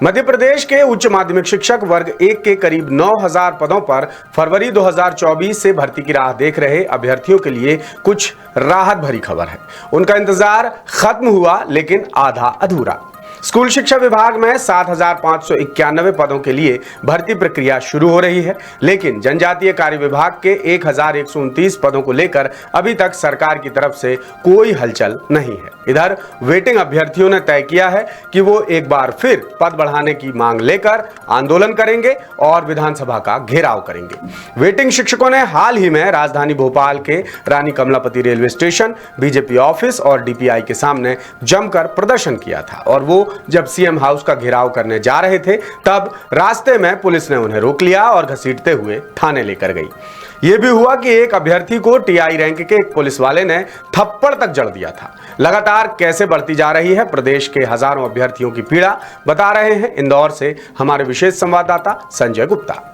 मध्य प्रदेश के उच्च माध्यमिक शिक्षक वर्ग 1 के करीब 9000 पदों पर फरवरी 2024 से भर्ती की राह देख रहे अभ्यर्थियों के लिए कुछ राहत भरी खबर है। उनका इंतजार खत्म हुआ, लेकिन आधा अधूरा। स्कूल शिक्षा विभाग में 7591 पदों के लिए भर्ती प्रक्रिया शुरू हो रही है, लेकिन जनजातीय कार्य विभाग के 1129 पदों को लेकर अभी तक सरकार की तरफ से कोई हलचल नहीं है। इधर वेटिंग अभ्यर्थियों ने तय किया है कि वो एक बार फिर पद बढ़ाने की मांग लेकर आंदोलन करेंगे और विधानसभा का घेराव करेंगे। वेटिंग शिक्षकों ने हाल ही में राजधानी भोपाल के Rani Kamlapati railway station, BJP office और डीपीआई के सामने जमकर प्रदर्शन किया था और वो जब सीएम हाउस का घेराव करने जा रहे थे तब रास्ते में पुलिस ने उन्हें रोक लिया और घसीटते हुए थाने लेकर गई। यह भी हुआ कि एक अभ्यर्थी को टीआई रैंक के एक पुलिस वाले ने थप्पड़ तक जड़ दिया था। लगातार कैसे बढ़ती जा रही है प्रदेश के हजारों अभ्यर्थियों की पीड़ा, बता रहे हैं इंदौर से हमारे विशेष संवाददाता संजय गुप्ता।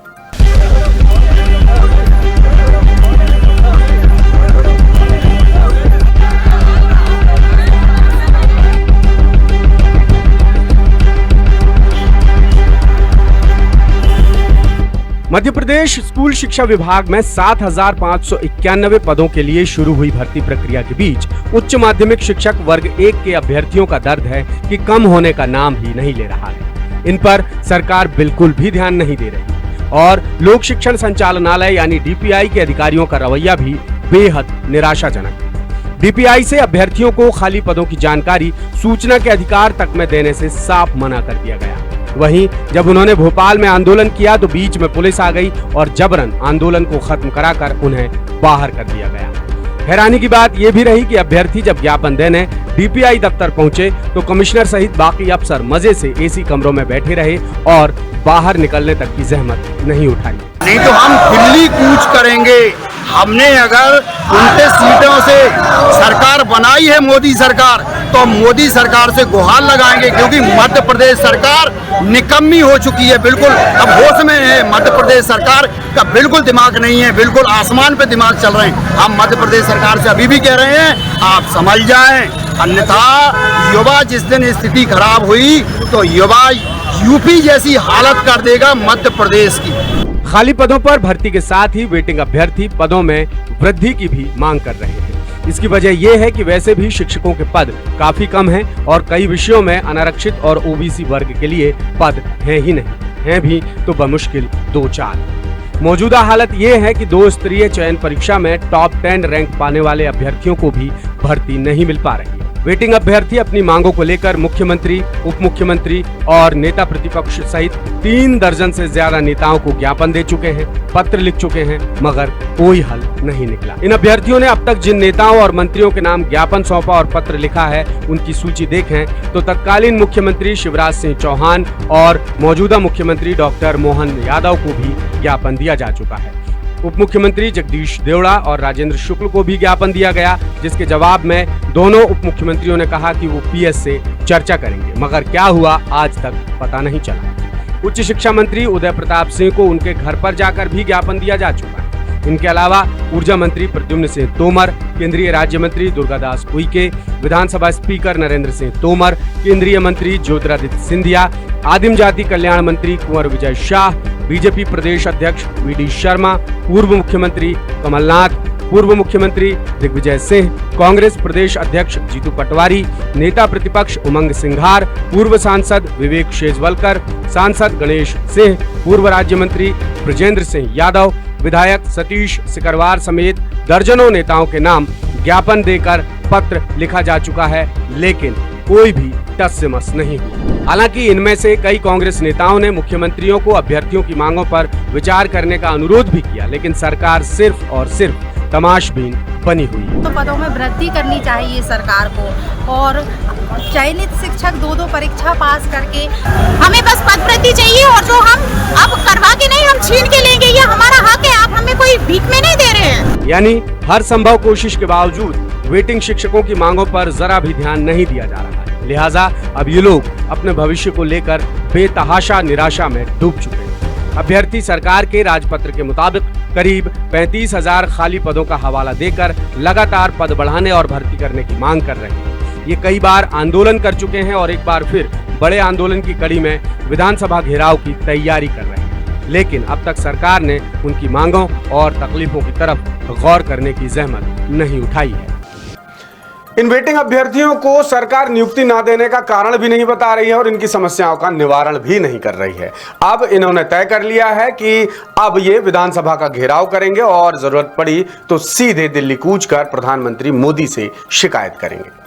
मध्य प्रदेश स्कूल शिक्षा विभाग में 7591 पदों के लिए शुरू हुई भर्ती प्रक्रिया के बीच उच्च माध्यमिक शिक्षक वर्ग 1 के अभ्यर्थियों का दर्द है कि कम होने का नाम ही नहीं ले रहा है। इन पर सरकार बिल्कुल भी ध्यान नहीं दे रही और लोक शिक्षण संचालनालय यानी डीपीआई के अधिकारियों का रवैया भी बेहद निराशाजनक है। डीपीआई से अभ्यर्थियों को खाली पदों की जानकारी सूचना के अधिकार तक में देने से साफ मना कर दिया गया। वहीं जब उन्होंने भोपाल में आंदोलन किया तो बीच में पुलिस आ गई और जबरन आंदोलन को खत्म कराकर उन्हें बाहर कर दिया गया। हैरानी की बात यह भी रही कि अभ्यर्थी जब ज्ञापन देने डीपीआई दफ्तर पहुंचे तो कमिश्नर सहित बाकी अफसर मजे से एसी कमरों में बैठे रहे और बाहर निकलने तक की जहमत नहीं उठाई। नहीं तो हम दिल्ली कूच करेंगे। हमने अगर 29 सीटों से सरकार बनाई है मोदी सरकार, तो मोदी सरकार से गुहार लगाएंगे, क्योंकि मध्य प्रदेश सरकार निकम्मी हो चुकी है। बिल्कुल अब होश में है, मध्य प्रदेश सरकार का बिल्कुल दिमाग नहीं है, बिल्कुल आसमान पे दिमाग चल रहे हैं। हम मध्य प्रदेश सरकार से अभी भी कह रहे हैं आप समझ जाएं, अन्यथा युवा जिस दिन स्थिति खराब हुई तो युवा यूपी जैसी हालत कर देगा मध्य प्रदेश की। खाली पदों पर भर्ती के साथ ही वेटिंग अभ्यर्थी पदों में वृद्धि की भी मांग कर रहे हैं। इसकी वजह यह है कि वैसे भी शिक्षकों के पद काफी कम हैं और कई विषयों में अनारक्षित और ओबीसी वर्ग के लिए पद हैं ही नहीं, हैं भी तो बमुश्किल 2-4। मौजूदा हालत यह है कि 2 स्तरीय चयन परीक्षा में टॉप 10 रैंक पाने वाले अभ्यर्थियों को भी भर्ती नहीं मिल पा रही है। वेटिंग अभ्यर्थी अपनी मांगों को लेकर मुख्यमंत्री, उप मुख्यमंत्री और नेता प्रतिपक्ष सहित 3 दर्जन से ज्यादा नेताओं को ज्ञापन दे चुके हैं, पत्र लिख चुके हैं, मगर कोई हल नहीं निकला। इन अभ्यर्थियों ने अब तक जिन नेताओं और मंत्रियों के नाम ज्ञापन सौंपा और पत्र लिखा है उनकी सूची देखें तो तत्कालीन मुख्यमंत्री शिवराज सिंह चौहान और मौजूदा मुख्यमंत्री डॉक्टर मोहन यादव को भी ज्ञापन दिया जा चुका है। उप मुख्यमंत्री जगदीश देवड़ा और राजेंद्र शुक्ल को भी ज्ञापन दिया गया, जिसके जवाब में दोनों उप मुख्यमंत्रियों ने कहा कि वो पीएस से चर्चा करेंगे, मगर क्या हुआ आज तक पता नहीं चला। उच्च शिक्षा मंत्री उदय प्रताप सिंह को उनके घर पर जाकर भी ज्ञापन दिया जा चुका है। इनके अलावा ऊर्जा मंत्री प्रद्युम्न सिंह तोमर, केंद्रीय राज्य मंत्री दुर्गादास उइके, विधानसभा स्पीकर नरेंद्र सिंह तोमर, केंद्रीय मंत्री ज्योतिरादित्य सिंधिया, आदिम जाति कल्याण मंत्री कुंवर विजय शाह, बीजेपी प्रदेश अध्यक्ष वीडी शर्मा, पूर्व मुख्यमंत्री कमलनाथ, पूर्व मुख्यमंत्री दिग्विजय सिंह, कांग्रेस प्रदेश अध्यक्ष जीतू पटवारी, नेता प्रतिपक्ष उमंग सिंघार, पूर्व सांसद विवेक शेजवलकर, सांसद गणेश सिंह, पूर्व राज्य मंत्री ब्रजेंद्र सिंह यादव, विधायक सतीश सिकरवार समेत दर्जनों नेताओं के नाम ज्ञापन देकर पत्र लिखा जा चुका है, लेकिन कोई भी टस से मस नहीं हुआ। हालांकि इनमें से कई कांग्रेस नेताओं ने मुख्यमंत्रियों को अभ्यर्थियों की मांगों पर विचार करने का अनुरोध भी किया, लेकिन सरकार सिर्फ और सिर्फ तमाशबीन बनी हुई है। तो पदों में वृद्धि करनी चाहिए सरकार को और चयनित शिक्षक 2-2 परीक्षा पास करके हमें बस पद वृद्धि चाहिए, और जो हम अब करवा के नहीं हम छीन के लेंगे, ये हमारा हक है, आप हमें कोई भीख में नहीं दे रहे हैं। यानी हर संभव कोशिश के बावजूद वेटिंग शिक्षकों की मांगों पर जरा भी ध्यान नहीं दिया जा रहा है। लिहाजा अब ये लोग अपने भविष्य को लेकर बेतहाशा निराशा में डूब चुके हैं। अभ्यर्थी सरकार के राजपत्र के मुताबिक करीब 35,000 खाली पदों का हवाला देकर लगातार पद बढ़ाने और भर्ती करने की मांग कर रहे हैं। ये कई बार आंदोलन कर चुके हैं और एक बार फिर बड़े आंदोलन की कड़ी में विधानसभा घेराव की तैयारी कर रहे हैं, लेकिन अब तक सरकार ने उनकी मांगों और तकलीफों की तरफ गौर करने की जहमत नहीं उठाई है। इन वेटिंग अभ्यर्थियों को सरकार नियुक्ति ना देने का कारण भी नहीं बता रही है और इनकी समस्याओं का निवारण भी नहीं कर रही है। अब इन्होंने तय कर लिया है कि अब ये विधानसभा का घेराव करेंगे और जरूरत पड़ी तो सीधे दिल्ली कूच कर प्रधानमंत्री मोदी से शिकायत करेंगे।